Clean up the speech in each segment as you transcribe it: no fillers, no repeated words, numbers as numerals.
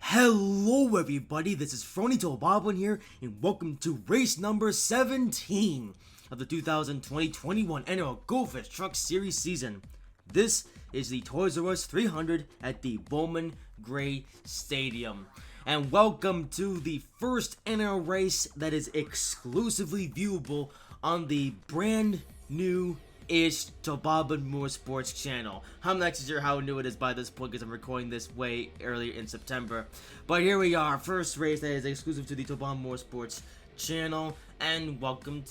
Hello everybody, this is Fronito Boblin here, and welcome to race number 17 of the 2020-21 NROL Goldfish Truck Series season. This is the Toys R Us 300 at the Bowman Gray Stadium. And welcome to the first NROL race that is exclusively viewable on the brand new to Boblin Motorsports channel. I'm not sure how new it is by this point because I'm recording this way earlier in September. But here we are, first race that is exclusive to the Boblin Motorsports channel. And welcome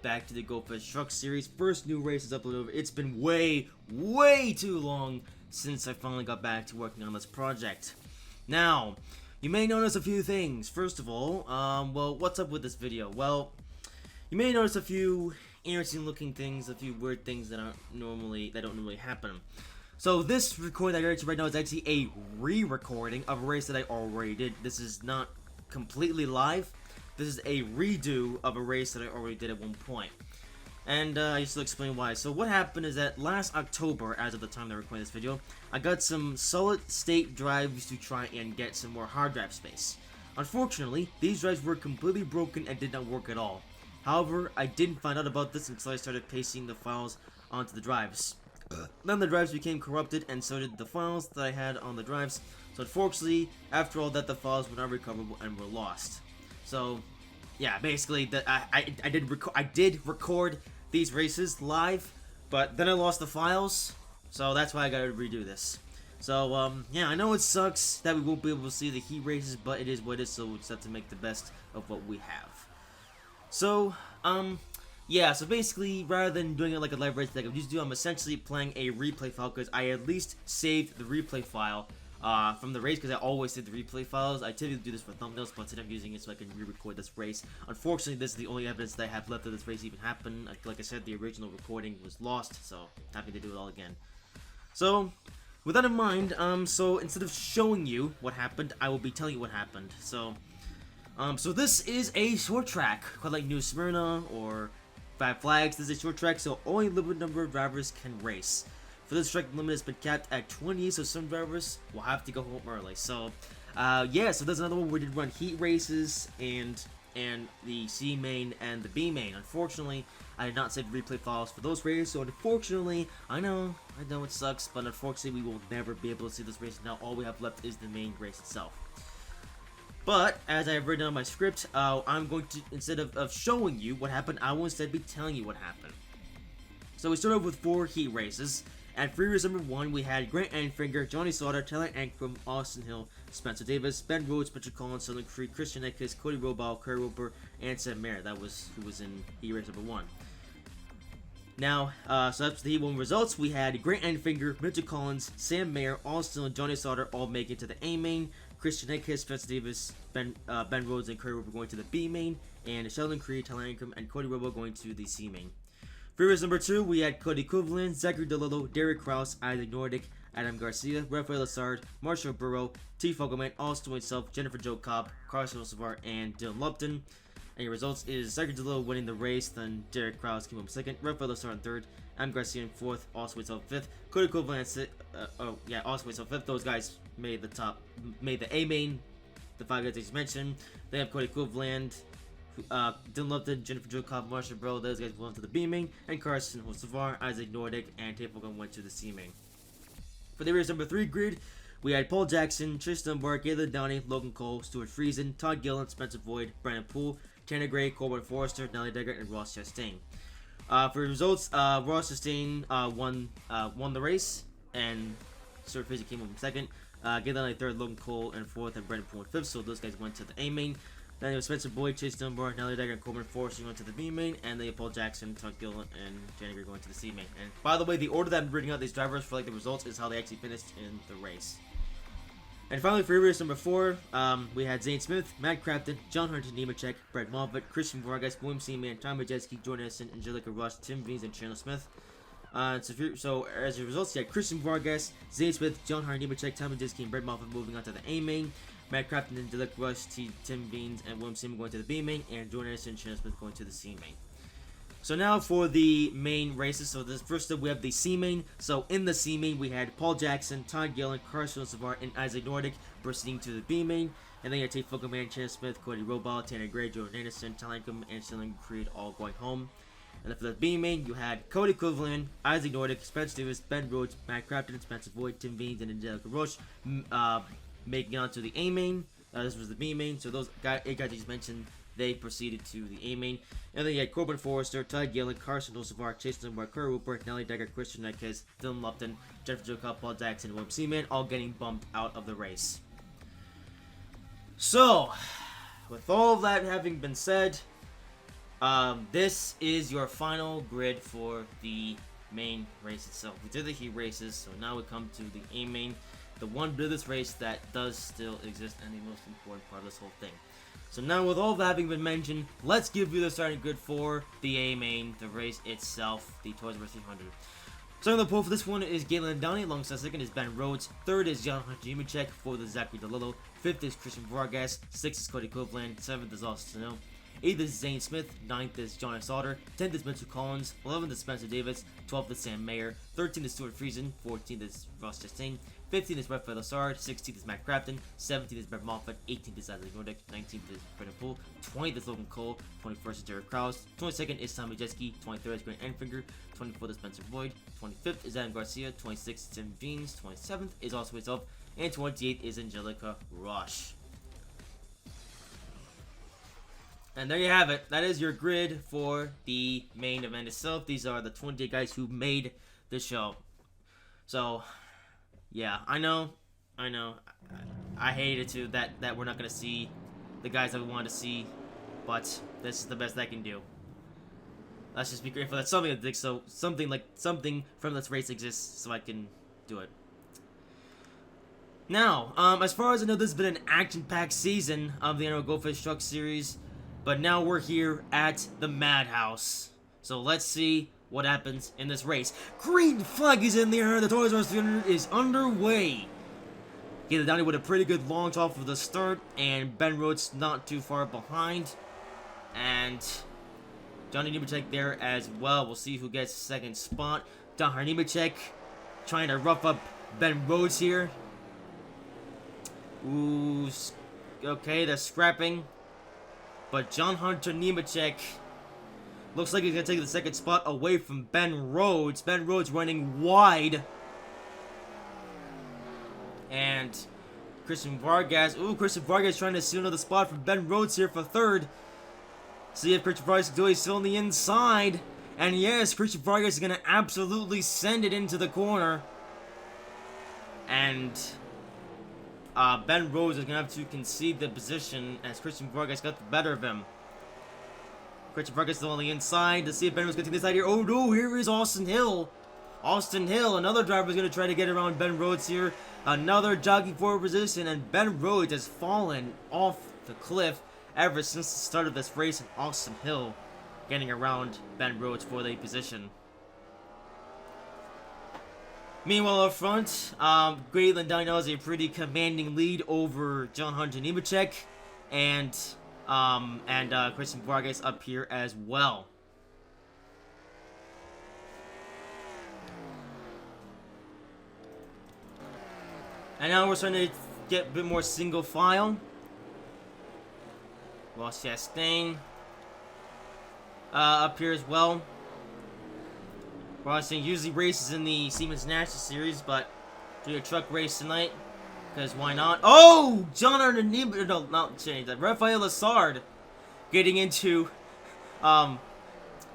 back to the Goldfish Truck Series. First new race is uploaded. It's been way too long since I finally got back to working on this project. Now, you may notice a few things. First of all, well, what's up with this video? Well, you may notice a few interesting looking things, a few weird things that don't normally happen. So this recording that I heard right now is actually a re-recording of a race that I already did. This is not completely live. This is a redo of a race that I already did at one point. And I used to explain why. So what happened is that last October, as of the time that I recorded this video, I got some solid state drives to try and get some more hard drive space. Unfortunately, these drives were completely broken and did not work at all. However, I didn't find out about this until I started pasting the files onto the drives. Then the drives became corrupted, and so did the files that I had on the drives. So unfortunately, after all that, the files were not recoverable and were lost. So, yeah, basically, I did record these races live, but then I lost the files, so that's why I gotta redo this. So, yeah, I know it sucks that we won't be able to see the heat races, but it is what it is, so we just have to make the best of what we have. So, yeah, so basically, rather than doing it like a live race like I used to do, I'm essentially playing a replay file, because I at least saved the replay file, from the race, because I always save the replay files. I typically do this for thumbnails, but today I'm using it so I can re-record this race. Unfortunately, this is the only evidence that I have left of this race even happen. Like I said, the original recording was lost, so happy to do it all again. So, with that in mind, so instead of showing you what happened, I will be telling you what happened. So this is a short track, called like New Smyrna or Five Flags. This is a short track, so only a limited number of drivers can race. For this track, the limit has been capped at 20, so some drivers will have to go home early. So, yeah, so there's another one where we did run heat races and the C main and the B main. Unfortunately, I did not save replay files for those races, so unfortunately, I know it sucks, but unfortunately, we will never be able to see this race. Now, all we have left is the main race itself. But, as I have written on my script, I'm going to, instead of showing you what happened, I will instead be telling you what happened. So we started off with 4 heat races. At free race number 1, we had Grant Anfinger, Johnny Sauter, Tyler Ankrum, Austin Hill, Spencer Davis, Ben Rhodes, Patrick Collins, Southern Creek, Christian Eckes, Cody Robau, Kerry Roper, and Sam Mayer. That was who was in heat race number 1. Now, so that's the heat 1 results. We had Grant Anfinger, Mitchell Collins, Sam Mayer, Austin Hill, and Johnny Sauter all make it to the A main. Christian Eckes, Spencer Davis, Ben Rhodes, and Kerry Roper going to the B main, and Sheldon Creed, Tyler Ankrum, and Cody Robo going to the C main. For race number 2, we had Cody Kuveland, Zachary DeLillo, Derek Kraus, Isaac Nordic, Adam Garcia, Rafael Lassard, Marshall Burrow, T. Fogelman, Austin himself, Jennifer Jo Cobb, Carson Osavar, and Dylan Lupton. And your results is Zachary DeLillo winning the race, then Derek Kraus came home 2nd, Rafael Lassard in 3rd, Adam Garcia in 4th, Austin himself 5th, Cody Kuveland Austin himself 5th. Those guys made the A main, the 5 guys I just mentioned. They have Cody Kuveland, Dylan Lupton, Jennifer Jo Cobb, Marshall Bro, those guys went to the B main, and Carson Hosavar, Isaac Nordic, and Tafelgun went to the C main. For the race number 3 grid, we had Paul Jackson, Tristan Dunbar, Galen Downey, Logan Cole, Stuart Friesen, Todd Gillen, Spencer Boyd, Brandon Poole, Tanner Gray, Corbin Forrester, Nelly Degger, and Ross Chastain. For results, Ross Chastain won the race, and Stuart Friesen came home 2nd. Galen in 3rd, Logan Cole in 4th, and Brandon Poole in 5th, so those guys went to the A main. Then it was Spencer Boyd, Chase Dunbar, Nelly Dagger, and Corbin Forrester going to the B main, and then Paul Jackson, Todd Gillen, and Jenny Gray going to the C main. And by the way, the order that I'm reading out these drivers for like the results is how they actually finished in the race. And finally, for race number 4, we had Zane Smith, Matt Crafton, John Hunter Nemechek, Brett Moffitt, Christian Vargas, William Seaman, Tom Majeski, Jordan Edson, Angelica Ross, Tim Veens, and Chandler Smith. So as a result, you had Christian Vargas, Zane Smith, John Hunter Nemechek, Tom Majeski, and Brett Moffitt moving on to the A main. Matt Crafton and Dilek Rush, Tim Beans, and William Seaman going to the B main, and Jordan Anderson and Chandler Smith going to the C main. So now for the main races. So this first up we have the C main. So in the C main we had Paul Jackson, Todd Gillen, Carson Savard, and Isaac Nordic proceeding to the B main. And then you had Tate Fulkerman, Chance Smith, Cody Robal, Tanner Gray, Jordan Anderson, Talancum, and Sterling Creed all going home. And then for the B main, you had Cody Cleveland, Isaac Nordic, Spencer Davis, Ben Rhodes, Matt Crafton, Spencer Boyd, Tim Veens, and Angelica Roche making it onto the A main. This was the B main. So those eight guys I just mentioned, they proceeded to the A main. And then you had Corbin Forrester, Todd Gillen, Carson Osavar, Chase Limbar, Curry Rupert, Nelly Dagger, Christian Nekes, Dylan Lupton, Jeff Joe Paul Jackson, and William Seaman, all getting bumped out of the race. So, with all of that having been said, this is your final grid for the main race itself. We did the heat races, so now we come to the A main, the one bit of this race that does still exist and the most important part of this whole thing. So now with all that having been mentioned, let's give you the starting grid for the A main, the race itself, the Toys R Us 300. Starting the pole for this one is Galen Downey, alongside second is Ben Rhodes, third is John Hunter, fourth is Zachary DeLillo, fifth is Christian Vargas, sixth is Cody Copeland, seventh is Austin Hill, 8th is Zane Smith, 9th is Jonas Sauter, 10th is Mitchell Collins, 11th is Spencer Davis, 12th is Sam Mayer, 13th is Stuart Friesen, 14th is Ross Chastain, 15th is Brett Lazard, 16th is Matt Crafton, 17th is Brett Moffitt, 18th is Isaac Nordic, 19th is Brendan Poole, 20th is Logan Cole, 21st is Derek Krause, 22nd is Tommy Jeski, 23rd is Grant Enfinger, 24th is Spencer Boyd, 25th is Adam Garcia, 26th is Tim Jeans, 27th is also himself, and 28th is Angelica Roche. And there you have it. That is your grid for the main event itself. These are the 28 guys who made the show. So, yeah, I know. I hate it too that we're not gonna see the guys that we wanted to see, but this is the best I can do. Let's just be grateful that something from this race exists, so I can do it. Now, as far as I know, this has been an action-packed season of the NROL Goldfish Truck Series. But now we're here at the Madhouse. So let's see what happens in this race. Green flag is in the air. The Toys R Us 300 is underway. Galen Downey with a pretty good launch off of the start. And Ben Rhodes not too far behind. And Johnny Nemechek there as well. We'll see who gets second spot. Don Nemechek trying to rough up Ben Rhodes here. Ooh, okay, they're scrapping. But John Hunter Nemechek looks like he's going to take the second spot away from Ben Rhodes. Ben Rhodes running wide. And Christian Vargas. Ooh, Christian Vargas trying to steal another spot from Ben Rhodes here for third. See if Christian Vargas is still on the inside. And yes, Christian Vargas is going to absolutely send it into the corner. And Ben Rhodes is going to have to concede the position as Christian Vargas got the better of him. Christian Vargas still on the inside to see if Ben Rhodes is going to take this side here. Oh no, here is Austin Hill. Austin Hill, another driver is going to try to get around Ben Rhodes here. Another jogging forward position, and Ben Rhodes has fallen off the cliff ever since the start of this race. And Austin Hill getting around Ben Rhodes for the position. Meanwhile, up front, Galen Downey has a pretty commanding lead over John Hunter Nemechek, and Christian Vargas up here as well. And now we're starting to get a bit more single file. Ross Chastain up here as well. Ross usually races in the Siemens National Series, but do a truck race tonight, because why not? Oh! John Hunter Nemechek, no, not change that. Rafael Lazard getting into Ross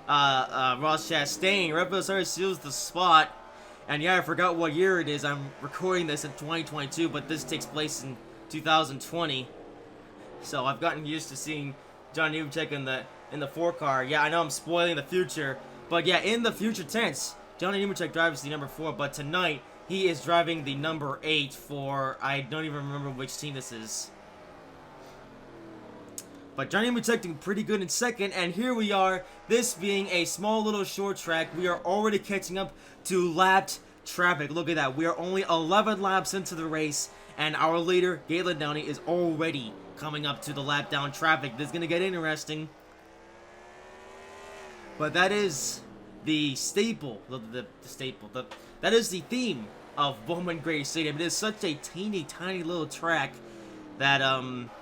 Chastain. Rafael Lazard steals the spot. And yeah, I forgot what year it is. I'm recording this in 2022, but this takes place in 2020. So I've gotten used to seeing John Nemechek in the 4-car. Yeah, I know I'm spoiling the future, but yeah, in the future tense, Johnny Nemechek drives the number 4, but tonight he is driving the number 8 for, I don't even remember which team this is. But Johnny Nemechek doing pretty good in second, and here we are, this being a small little short track, we are already catching up to lapped traffic. Look at that, we are only 11 laps into the race, and our leader, Galen Downey, is already coming up to the lap down traffic. This is going to get interesting. But that is the staple, that is the theme of Bowman Gray Stadium. It is such a teeny tiny little track that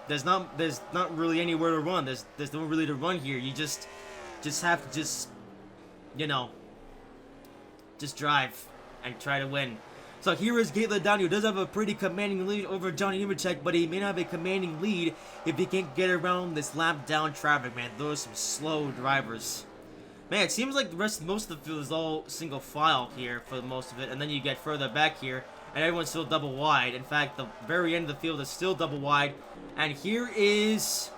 there's not really anywhere to run. There's no really to run here. You just have to you know, just drive and try to win. So here is Gatlin Downey, who does have a pretty commanding lead over Johnny Nemechek, but he may not have a commanding lead if he can't get around this lap down traffic, man. Those are some slow drivers. Man, it seems like most of the field is all single file here for most of it, and then you get further back here, and everyone's still double wide. In fact, the very end of the field is still double wide, and here is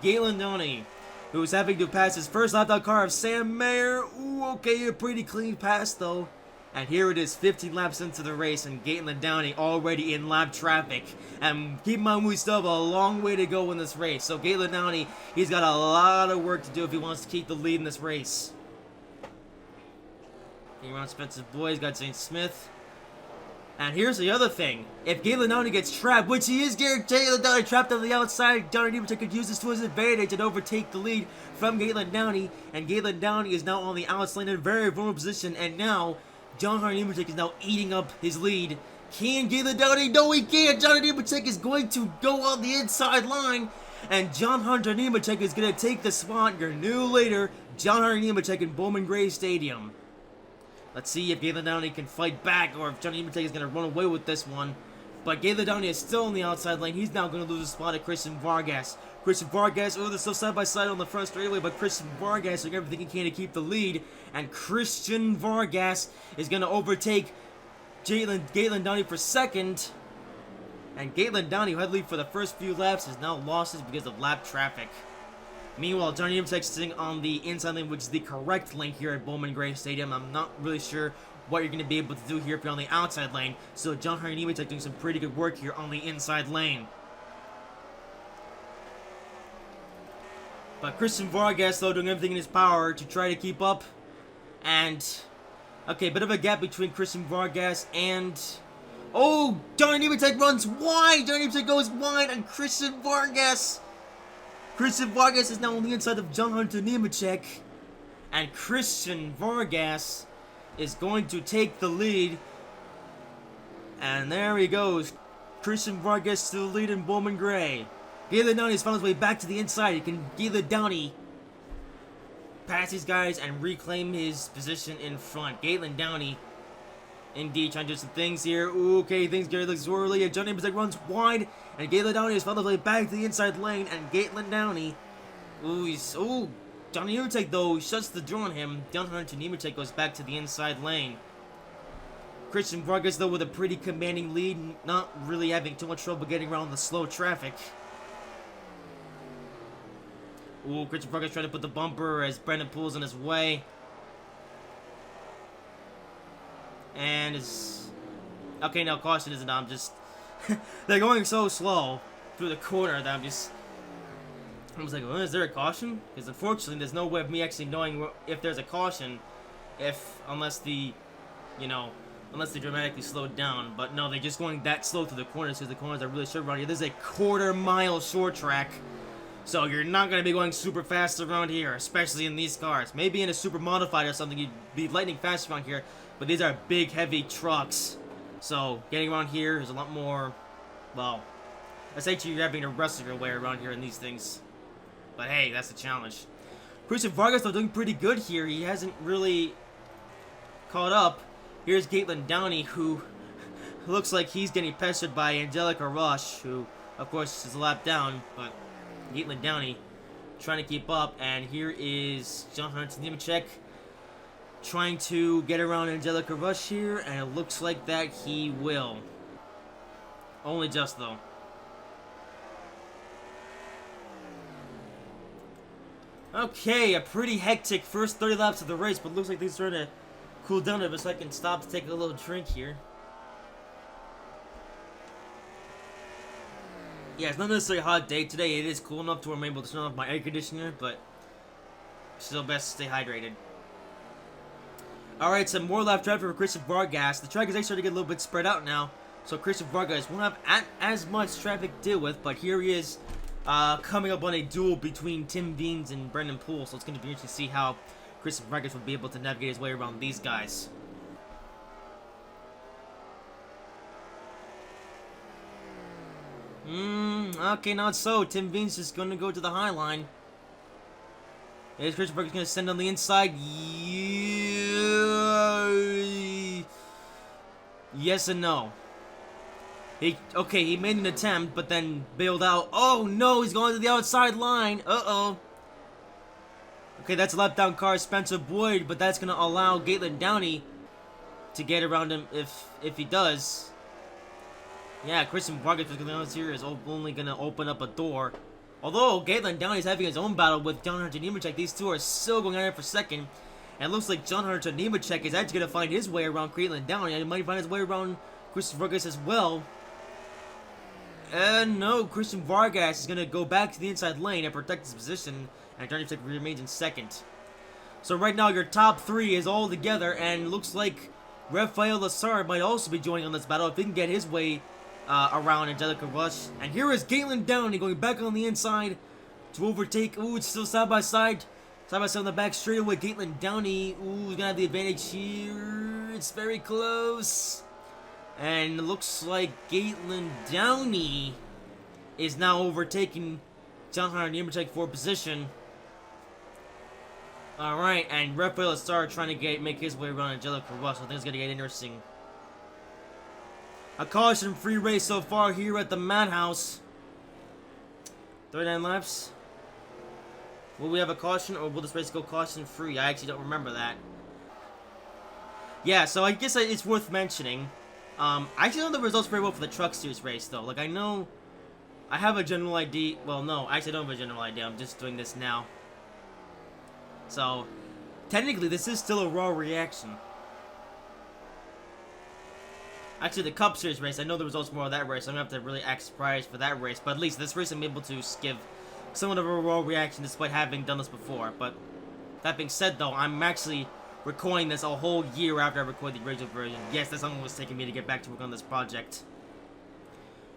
Gatlin Downey, who's having to pass his first lap down car of Sam Mayer. Ooh, okay, a pretty clean pass though. And here it is, 15 laps into the race, and Gatlin Downey already in lap traffic. And keep in mind, we still have a long way to go in this race. So Gatlin Downey, he's got a lot of work to do if he wants to keep the lead in this race. Here around Spencer's boys, got Zane Smith. And here's the other thing. If Gatlin Downey gets trapped, which he is Gatlin Downey trapped on the outside, Johnny Nemechek could use this to his advantage and overtake the lead from Gatlin Downey. And Gatlin Downey is now on the outside lane in a very vulnerable position, and now John Hunter Nemechek is now eating up his lead. Can Gatlin Downey? No, he can't. Johnny Nemechek is going to go on the inside line. And John Hunter Nemechek is going to take the spot. Your new leader, John Hunter Nemechek in Bowman Gray Stadium. Let's see if Gatlin Downey can fight back or if Johnny Nemechek is going to run away with this one. But Gatlin Downey is still on the outside lane. He's now going to lose a spot to Christian Vargas. Christian Vargas, they're still side by side on the front straightaway, but Christian Vargas doing everything he can to keep the lead. And Christian Vargas is going to overtake Gatlin Downey for second. And Gatlin Downey, who had lead for the first few laps, has now lost it because of lap traffic. Meanwhile, Johnny Nemechek sitting on the inside lane, which is the correct lane here at Bowman Gray Stadium. I'm not really sure what you're going to be able to do here if you're on the outside lane. So John Hunter Nemechek doing some pretty good work here on the inside lane. But Christian Vargas, though, doing everything in his power to try to keep up. And, okay, bit of a gap between Christian Vargas and... Oh, Johnny Nemechek runs wide! Johnny Nemechek goes wide, and Christian Vargas is now on the inside of John Hunter Nemechek. And Christian Vargas is going to take the lead. And there he goes. Christian Vargas to the lead in Bowman Gray. Gatlin Downey has found his way back to the inside. Gatlin Downey pass these guys and reclaim his position in front. Gatlin Downey, indeed, trying to do some things here. Ooh, okay, things get a little swirly, and Johnny Nemechek runs wide, and Gatlin Downey has found his way back to the inside lane, and Gatlin Downey, Johnny Nemechek, though, shuts the door on him. John Hunter Nemechek goes back to the inside lane. Christian Vargas, though, with a pretty commanding lead, not really having too much trouble getting around the slow traffic. Ooh, Christian Vargas trying to put the bumper as Brendan pulls in his way. And it's... Okay, no, caution isn't. I'm just... They're going so slow through the corner that I was like, well, is there a caution? Because unfortunately, there's no way of me actually knowing if there's a caution unless they dramatically slowed down. But no, they're just going that slow through the corners because the corners are really short around here. This is a quarter-mile short track. So you're not going to be going super fast around here, especially in these cars. Maybe in a super modified or something, you'd be lightning fast around here. But these are big, heavy trucks. So getting around here is a lot more, well, essentially you're having to wrestle your way around here in these things. But hey, that's the challenge. Christian Vargas, though, doing pretty good here. He hasn't really caught up. Here's Gatlin Downey, who looks like he's getting pestered by Angelica Rush, who, of course, is a lap down, but Gatlin Downey trying to keep up. And here is John Hunter Nemechek trying to get around Angelica Rush here, and it looks like that he will. Only just, though. Okay, a pretty hectic first 30 laps of the race, but looks like things are starting to cool down a bit, so I can stop to take a little drink here. Yeah, it's not necessarily a hot day today. It is cool enough to where I'm able to turn off my air conditioner, but still best to stay hydrated. Alright, some more lap traffic for Christian Vargas. The track is actually starting to get a little bit spread out now, so Christian Vargas won't have as much traffic to deal with, but here he is coming up on a duel between Tim Beans and Brendan Poole, so it's going to be interesting to see how Christian Vargas would be able to navigate his way around these guys. Okay, not so. Tim Veen's just gonna go to the high line. Is Christian Vargas gonna send on the inside? Yes and no. He made an attempt, but then bailed out. Oh no, he's going to the outside line. Uh-oh. Okay, that's a lap down car, Spencer Boyd, but that's gonna allow Galen Downey to get around him if he does. Yeah, Christian Vargas here is only gonna open up a door. Although Galen Downey is having his own battle with John Hunter Nemechek, these two are still going at it for second. And it looks like John Hunter Nemechek is actually gonna find his way around Galen Downey, and he might find his way around Christian Vargas as well. And no, Christian Vargas is gonna go back to the inside lane and protect his position, and John Nemechek remains in second. So right now your top three is all together, and looks like Rafael Lassard might also be joining on this battle if he can get his way around Angelica Rush. And here is Galen Downey going back on the inside to overtake. Ooh, it's still side by side. Side by side on the back straightaway. Galen Downey, ooh, he's gonna have the advantage here. It's very close. And it looks like Galen Downey is now overtaking John Hunter Nemechek for position. Alright, and Rafael Lassard trying to make his way around Angelica Rush. I think it's gonna get interesting. A caution-free race so far here at the Madhouse. 39 laps. Will we have a caution, or will this race go caution-free? I actually don't remember that. Yeah, so I guess it's worth mentioning. I actually don't know the results very well for the Truck Series race, though. Like, I know I have a general idea. Well, no, I actually don't have a general idea. I'm just doing this now. So, technically, this is still a raw reaction. Actually, the Cup Series race, I know the results more of that race, so I'm going to have to really act surprised for that race. But at least this race, I'm able to give somewhat of a raw reaction despite having done this before. But that being said, though, I'm actually recording this a whole year after I recorded the original version. Yes, that's how long it was taking me to get back to work on this project.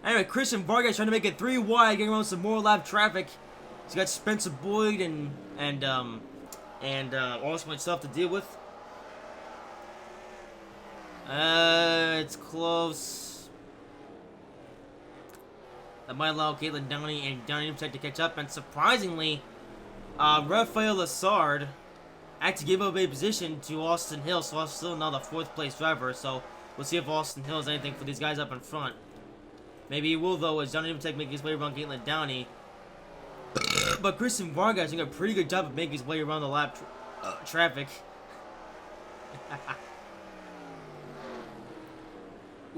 Anyway, Christian Vargas trying to make it 3 wide, getting around some more lap traffic. He's got Spencer Boyd and all this much stuff to deal with. It's close. That might allow Galen Downey and Johnny Nemechek to catch up, and surprisingly, Rafael Lassard actually gave up a position to Austin Hill, so Austin Hill now the 4th place driver, so we'll see if Austin Hill has anything for these guys up in front. Maybe he will, though, as Johnny Nemechek makes his way around Galen Downey. But Christian Vargas doing a pretty good job of making his way around the lap traffic.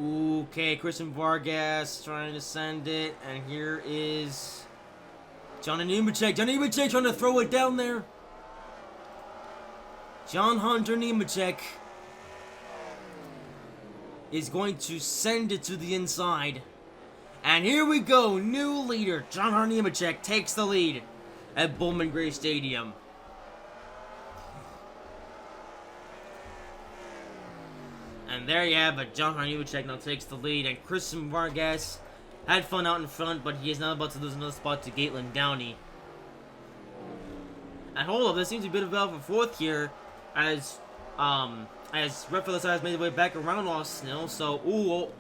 Okay, Christian Vargas trying to send it, and here is Johnny Nemechek. Johnny Nemechek trying to throw it down there. John Hunter Nemechek is going to send it to the inside. And here we go, new leader. John Hunter Nemechek takes the lead at Bowman Gray Stadium. And there you have it. John Hunter Nemechek now takes the lead. And Christian Vargas had fun out in front, but he is now about to lose another spot to Galen Downey. And hold up, there seems to be a bit of a battle for 4th here, as Rafael Lassard has made his way back around Austin Hill. So,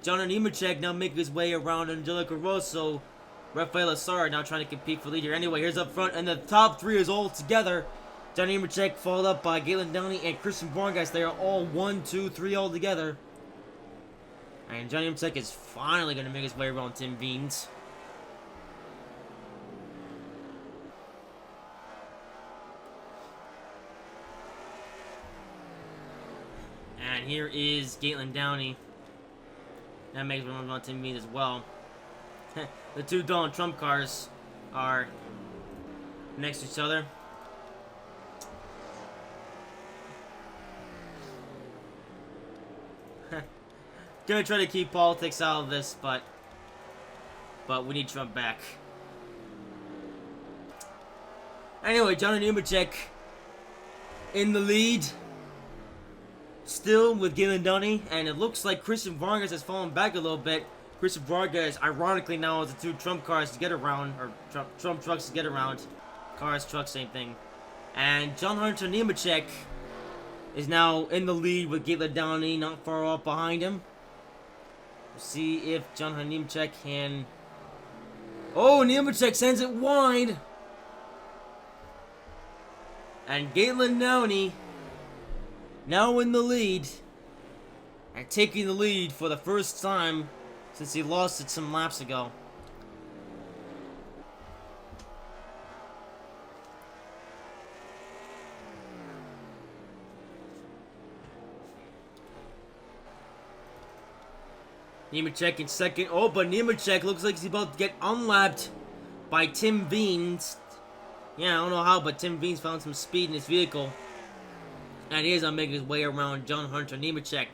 John Hunter Nemechek now making his way around Angelica Rush. So, Rafael Lassard now trying to compete for lead here. Anyway, here's up front, and the top 3 is all together. John Nemechek followed up by Galen Downey and Christian Vargas. They are all 1, 2, 3 all together. And John Nemechek is finally going to make his way around Tim Veen's. And here is Galen Downey. That makes me want Tim Veen as well. The 2 Donald Trump cars are next to each other. Gonna try to keep politics out of this, but we need Trump back. Anyway, Johnny Nemechek in the lead, still with Galen Downey, and it looks like Christian Vargas has fallen back a little bit. Christian Vargas, ironically, now has the 2 Trump cars to get around, or Trump trucks to get around. Cars, trucks, same thing. And John Hunter Nemechek is now in the lead with Gatlin Downey not far off behind him. We'll see if John Hunter Nemechek can... Oh, Nemechek sends it wide. And Gatlin Downey now in the lead. And taking the lead for the first time since he lost it some laps ago. Nemechek in second. Oh, but Nemechek looks like he's about to get unlapped by Tim Veens. Yeah, I don't know how, but Tim Veens found some speed in his vehicle. And he is making his way around John Hunter Nemechek.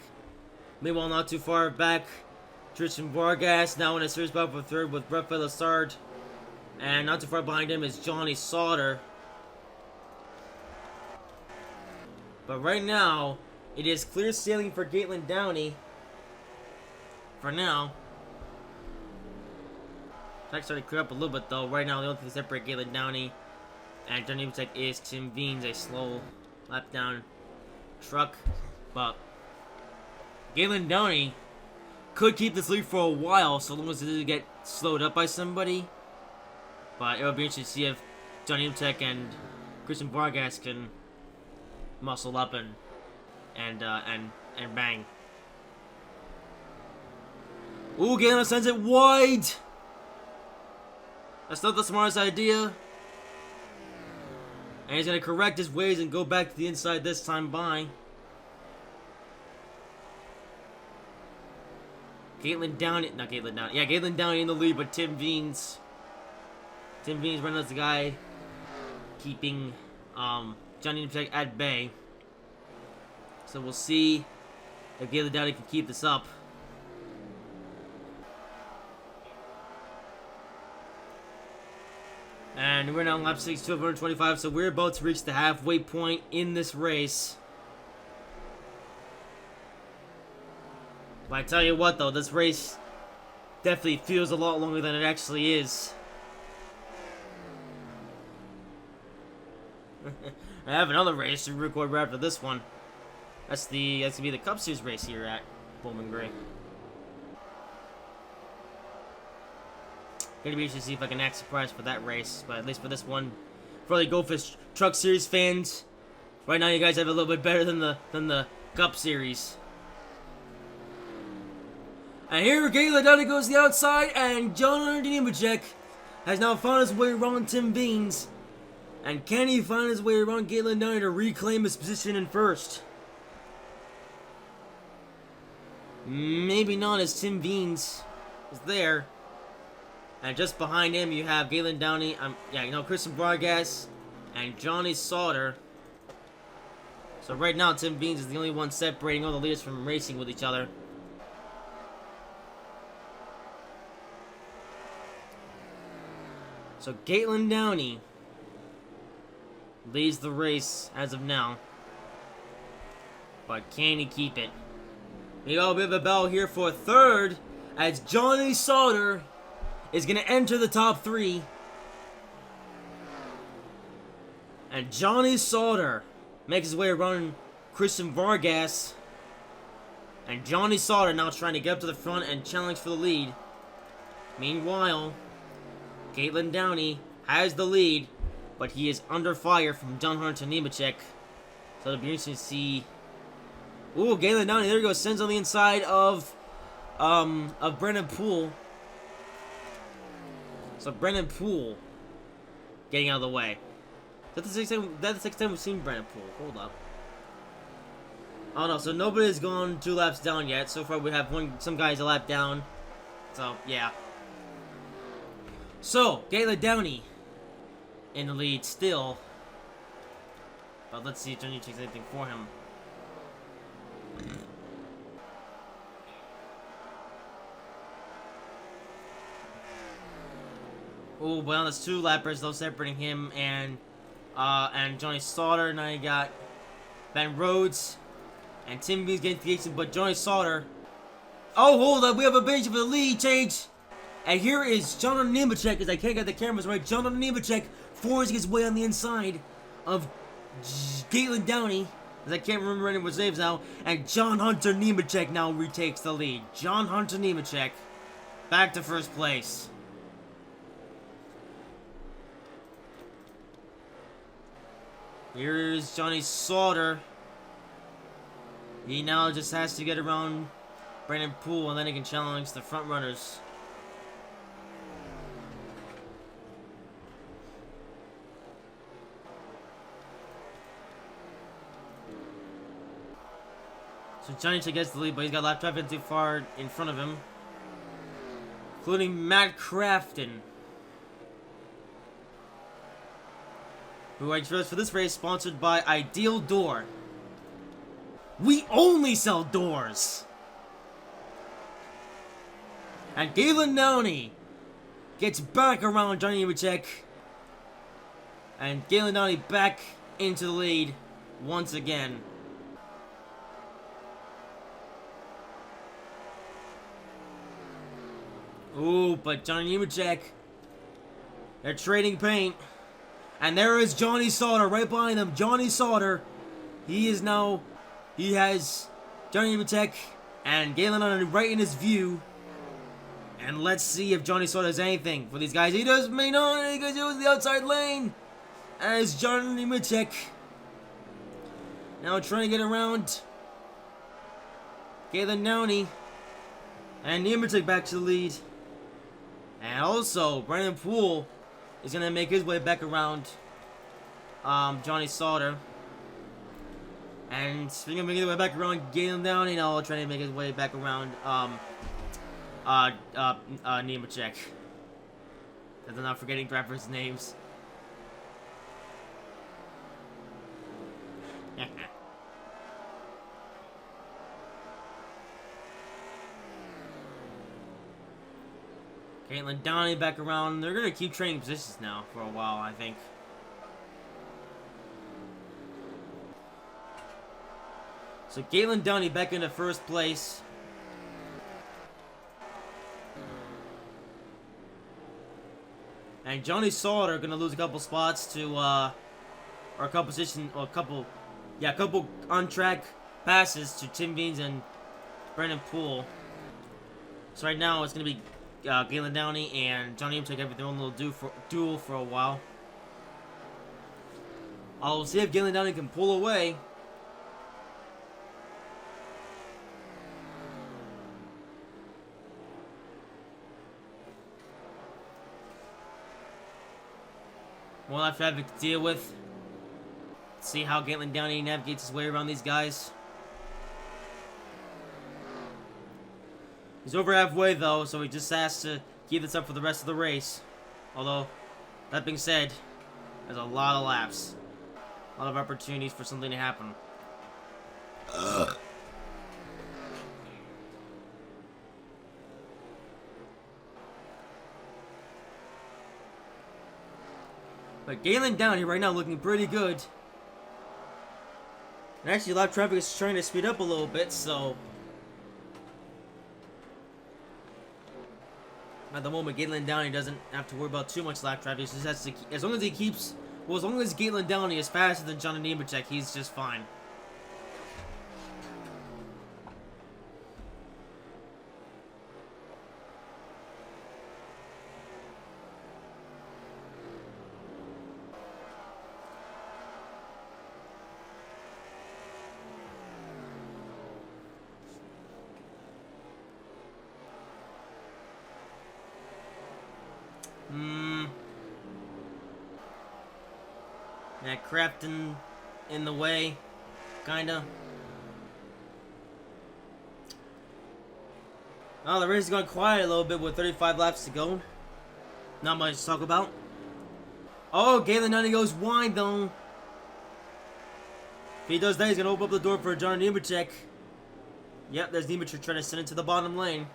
Meanwhile, not too far back, Tristan Vargas now in a serious battle for third with Rafael Lessard. And not too far behind him is Johnny Sauter. But right now, it is clear sailing for Gatlin Downey. For now. Track started to clear up a little bit though. Right now, the only thing to separate Gatlin Downey and John Nemechek is Tim Veens, a slow lap down truck. But Gatlin Downey could keep this lead for a while, so long as it doesn't get slowed up by somebody. But it'll be interesting to see if John Nemechek and Christian Vargas can muscle up and bang. Ooh, Gatlin sends it wide. That's not the smartest idea. And he's gonna correct his ways and go back to the inside this time by. Gatlin Downey in the lead, but Tim Veens running as the guy keeping Johnny Nemechek at bay. So we'll see if Gatlin Downey can keep this up. And we're now on lap 6, 225, so we're about to reach the halfway point in this race. But I tell you what though, this race definitely feels a lot longer than it actually is. I have another race to record right after this one. That's gonna be the Cup Series race here at Bowman Gray. Gonna be interesting to see if I can act surprised for that race, but at least for this one, for the Goldfish Truck Series fans, right now you guys have a little bit better than the Cup Series. And here Gatlin Downey goes to the outside, and John Hunter Nemechek has now found his way around Tim Veens. And can he find his way around Gatlin Downey to reclaim his position in first? Maybe not, as Tim Veens is there. And just behind him, you have Gatlin Downey, Christian Vargas, and Johnny Sauter. So right now, Tim Veens is the only one separating all the leaders from racing with each other. So Gatlin Downey leads the race as of now. But can he keep it? We got a bit of a battle here for third, as Johnny Sauter is going to enter the top 3. And Johnny Sauter makes his way around Christian Vargas. And Johnny Sauter now trying to get up to the front and challenge for the lead. Meanwhile, Gatlin Downey has the lead, but he is under fire from John Hunter Nemechek. So it'll be interesting to see. Ooh, Gatlin Downey, there he goes, sends on the inside of Brennan Poole. So Brennan Poole getting out of the way. That's the sixth time we've seen Brennan Poole. Hold up. Oh no, so nobody's gone 2 laps down yet. So far we have some guys a lap down. So yeah. So Gatlin Downey in the lead still. But let's see if Johnny takes anything for him. Oh, well, there's 2 lappers though separating him and Johnny Sauter. Now you got Ben Rhodes and Tim Veens getting to the action, but Johnny Sauter. Oh, hold up, we have a bench of the lead change. And here is John Hunter Nemechek, as I can't get the cameras right. John Hunter Nemechek forcing his way on the inside of Caitlin Downey, as I can't remember anyone's names now, and John Hunter Nemechek now retakes the lead. John Hunter Nemechek back to first place. Here's Johnny Sauter. He now just has to get around Brandon Poole, and then he can challenge the front runners. So Johnny gets the lead, but he's got lap traffic too far in front of him, including Matt Crafton, who I chose for this race, sponsored by Ideal Door. We only sell doors! And Galen Downey gets back around Johnny Nemechek, and Galen Downey back into the lead once again. Ooh, but Johnny Nemechek, they're trading paint. And there is Johnny Sauter right behind them. Johnny Sauter, he has Johnny Nemechek and Galen Downey right in his view. And let's see if Johnny Sauter has anything for these guys. He may not, because he was the outside lane. As Johnny Nemechek now trying to get around Galen Downey. And Nemechek back to the lead. And also, Brandon Poole is going to make his way back around Johnny Sauter. And speaking of making his way back around Galen Downey, now trying to make his way back around Nemechek. I'm not forgetting drivers' names. Caitlin Downey back around. They're going to keep trading positions now for a while, I think. So Caitlin Downey back into first place. And Johnny Sauter going to lose a couple spots to, or a couple position, or a couple on-track passes to Tim Beans and Brandon Poole. So right now it's going to be Galen Downey and Johnny Nemechek have their own little duel for a while. I'll see if Galen Downey can pull away. More lap traffic to deal with. Let's see how Galen Downey navigates his way around these guys. He's over halfway though, so he just has to keep this up for the rest of the race. Although, that being said, there's a lot of laps. A lot of opportunities for something to happen. But Galen Downey right now looking pretty good. And actually lap traffic is trying to speed up a little bit, so at the moment, Galen Downey doesn't have to worry about too much lap traffic. He just has to, as long as he keeps, well, as long as Galen Downey is faster than Johnny Nemechek, he's just fine. Yeah, Crafton in the way, kinda. Oh, the race is going quiet a little bit with 35 laps to go. Not much to talk about. Oh, Galen Downey goes wide though. If he does that, he's gonna open up the door for Johnny Nemechek. Yep, there's Nemechek trying to send it to the bottom lane.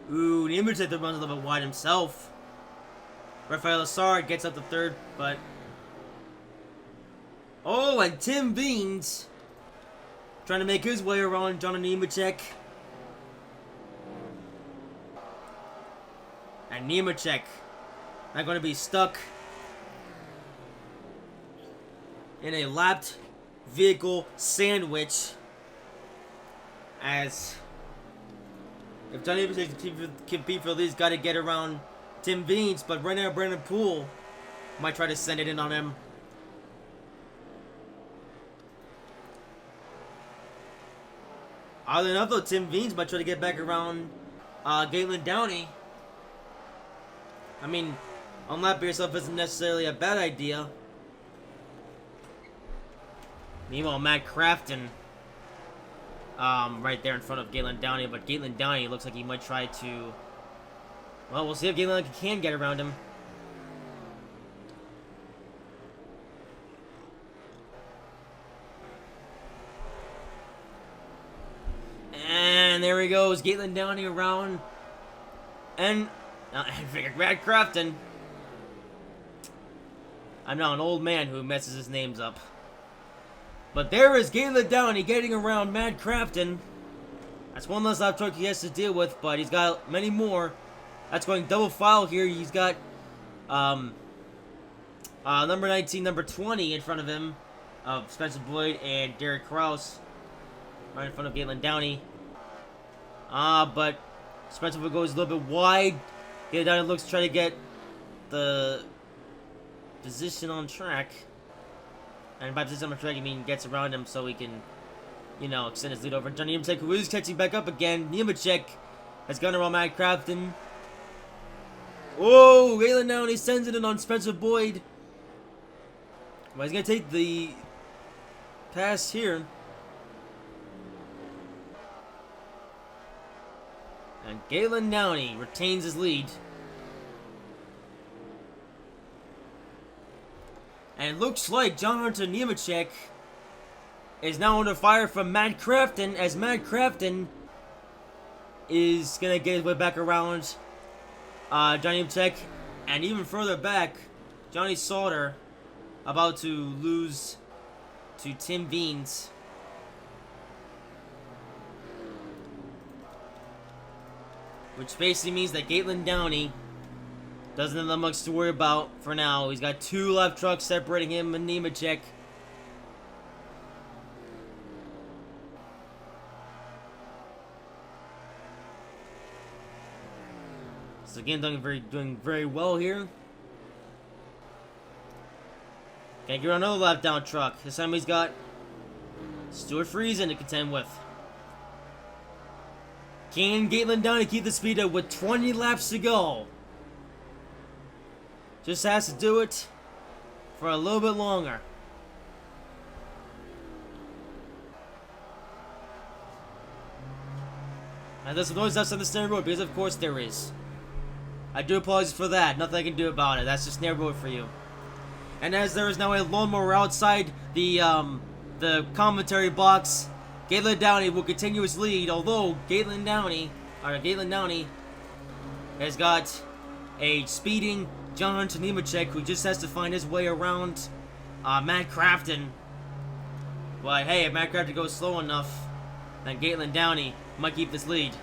Ooh, Nemechek that runs a little bit wide himself. Rafael Assard gets up to third, but... Oh, and Tim Beans trying to make his way around Johnny Nemechek. And Nemechek I'm going to be stuck in a lapped vehicle sandwich, as if Johnny can compete for these, got to get around Tim Veens, but right now Brandon Poole might try to send it in on him. Oddly enough, though, Tim Veens might try to get back around Galen Downey. I mean, unlapping yourself isn't necessarily a bad idea. Meanwhile, Matt Crafton, right there in front of Galen Downey, but Galen Downey looks like he might try to. Well, we'll see if Galen can get around him. And there he goes, Galen Downey around, and Matt Crafton. I'm now an old man who messes his names up. But there is Galen Downey getting around Matt Crafton. That's one less lap truck he has to deal with, but he's got many more. That's going double file here. He's got number 19, number 20 in front of him, of Spencer Boyd and Derek Kraus, right in front of Galen Downey. But Spencer Boyd goes a little bit wide. Galen Downey looks to try to get the position on track. And by position on track, I mean gets around him so he can, you know, extend his lead over Johnny Nemechek, who is catching back up again. Nemechek has gone around Matt Crafton. Oh, Galen Downey sends it in on Spencer Boyd. Well, he's going to take the pass here. And Galen Downey retains his lead. And it looks like John Hunter Nemechek is now under fire from Matt Crafton, as Matt Crafton is going to get his way back around Johnny Nemechek. And even further back, Johnny Sauter about to lose to Tim Veens. Which basically means that Galen Downey doesn't have that much to worry about for now. He's got two left trucks separating him and Nemechek. So again, doing very well here. Can't get another lap down truck. This time he's got Stuart Friesen to contend with. Can Galen Downey keep the speed up with 20 laps to go? Just has to do it for a little bit longer. And there's noise outside the snare road, because of course there is. I do apologize for that. Nothing I can do about it. That's just snare road for you. And as there is now a lawnmower outside the commentary box, Galen Downey will continue his lead. Although Galen Downey has got a speeding John Hunter Nemechek, who just has to find his way around Matt Crafton. But hey, if Matt Crafton goes slow enough, then Galen Downey might keep this lead.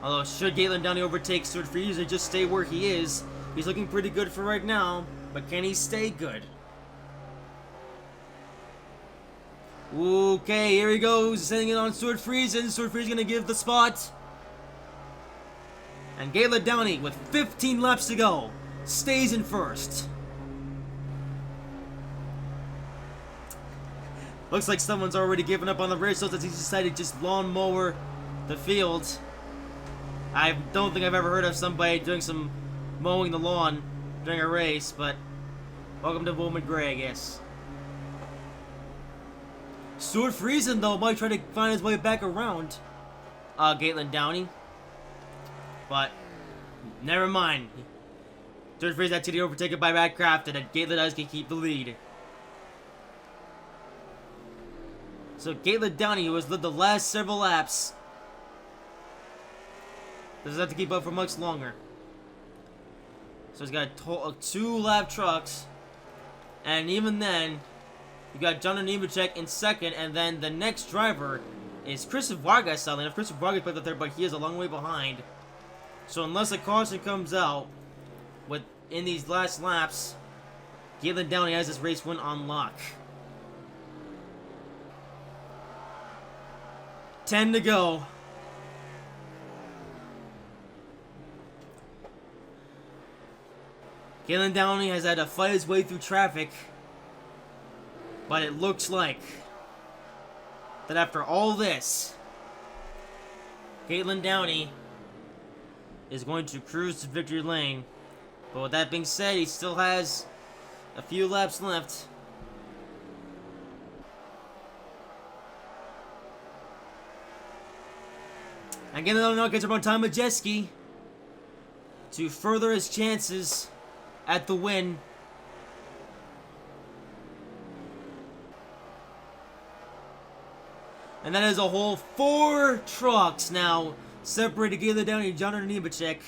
Although, should Galen Downey overtake Stuart Friesen and just stay where he is, he's looking pretty good for right now. But can he stay good? Okay, here he goes, sending it on Stuart Friesen. Stuart Friesen gonna give the spot. And Galen Downey, with 15 laps to go, stays in first. Looks like someone's already given up on the race, so that he's decided to just lawnmower the field. I don't think I've ever heard of somebody doing some mowing the lawn during a race, but welcome to Bowman Gray, I guess. Stuart Friesen, though, might try to find his way back around Galen Downey. But, never mind. Stuart Friesen had to be overtaken by Matt Crafton, and Galen Downey can keep the lead. So Galen Downey, who has led the last several laps, doesn't have to keep up for much longer. So he's got two lap trucks, and even then, You got John Nemechek in second, and then the next driver is Christopher Vargas selling. If Christopher Vargas played the third, but he is a long way behind. So unless a caution comes out in these last laps, Galen Downey has this race win on lock. 10 to go. Galen Downey has had to fight his way through traffic, but it looks like that after all this, Galen Downey is going to cruise to victory lane. But with that being said, he still has a few laps left. Again, now gets around Tom Majeski to further his chances at the win. And that is a whole 4 trucks now separated Galen Downey and John Nemechek.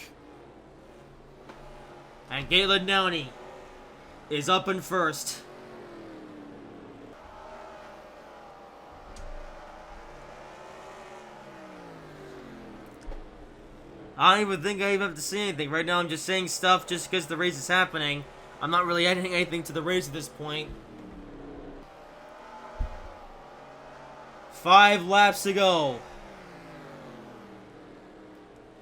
And Galen Downey is up in first. I don't even think I even have to say anything. Right now I'm just saying stuff just because the race is happening. I'm not really adding anything to the race at this point. 5 laps to go.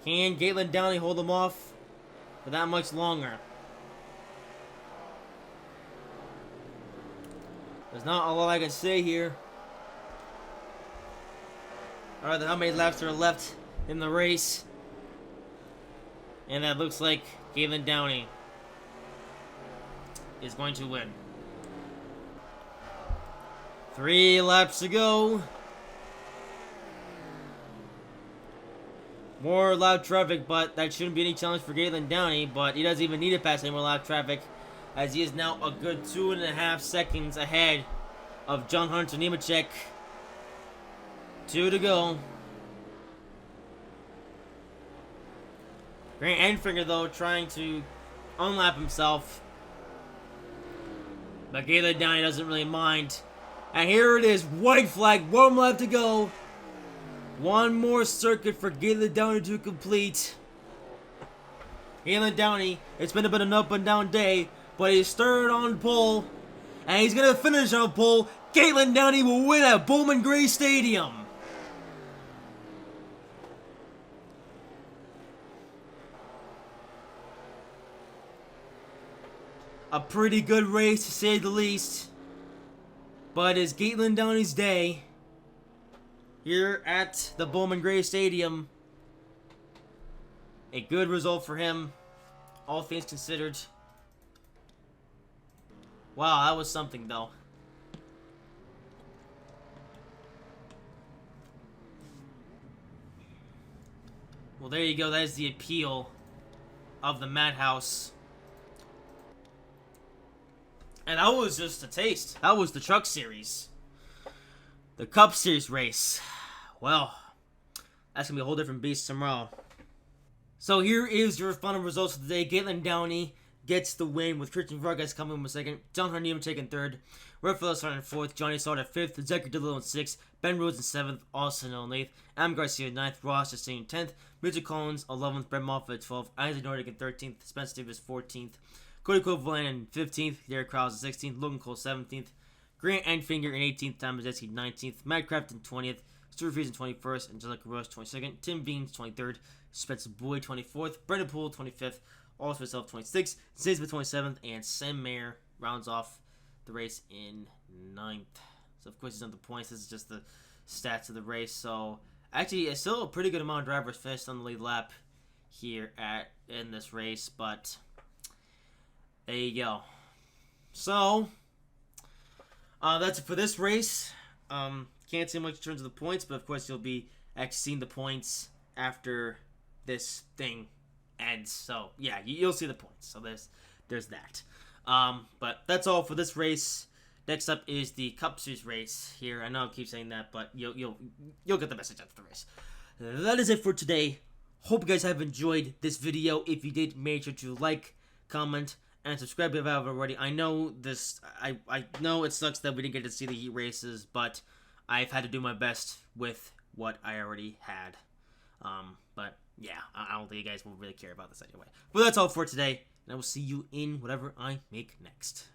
Can Galen Downey hold him off for that much longer? There's not a lot I can say here. Alright, then how many laps are left in the race? And that looks like Galen Downey is going to win. 3 laps to go. More lap traffic, but that shouldn't be any challenge for Galen Downey. But he doesn't even need to pass any more lap traffic, as he is now a good 2.5 seconds ahead of John Hunter Nemechek. 2 to go. Grant Enfinger, though, trying to unlap himself. But Galen Downey doesn't really mind. And here it is, white flag, 1 lap to go. 1 more circuit for Galen Downey to complete. Galen Downey, it's been a bit of an up and down day, but he's started on pole, and he's going to finish on pole. Galen Downey will win at Bowman Gray Stadium. A pretty good race, to say the least. But it's Galen Downey's day here at the Bowman Gray Stadium. A good result for him, all things considered. Wow, that was something, though. Well, there you go. That is the appeal of the Madhouse. And that was just a taste. That was the Truck Series. The Cup Series race. Well, that's going to be a whole different beast tomorrow. So here is your final results of the day. Galen Downey gets the win with Christian Vargas coming in second. John Harnium taking third. Red Fellow starting in fourth. Johnny Salt at fifth. Zachary DeLillo in sixth. Ben Rhodes in seventh. Austin in eighth. Am Garcia in ninth. Ross Justine in 10th. Mitchell Collins 11th. Brett Moffitt at 12th. Isaac Nordic in 13th. Spencer Davis 14th. Cody Copeland in 15th. Derek Krause in 16th. Logan Cole 17th. Grant Enfinger in 18th. Tom Majeski 19th. Matt Kraft in 20th. Stuart Fries in 21st. Angelica Rose 22nd. Tim Beans 23rd. Spencer Boyd 24th. Brendan Poole 25th. All myself 26th. Zaysmith 27th. And Sam Mayer rounds off the race in 9th. So, of course, he's on the points. This is just the stats of the race. So, actually, it's still a pretty good amount of drivers finished on the lead lap here in this race. But there you go. So, that's it for this race. Can't say much in terms of the points, but of course you'll be actually seeing the points after this thing ends. So yeah, you'll see the points. So there's that. But that's all for this race. Next up is the Cup Series race here. I know I keep saying that, but you'll get the message after the race. That is it for today. Hope you guys have enjoyed this video. If you did, make sure to like, comment, and subscribe if you haven't already. I know this. I know it sucks that we didn't get to see the heat races, but I've had to do my best with what I already had. But yeah, I don't think you guys will really care about this anyway. But that's all for today, and I will see you in whatever I make next.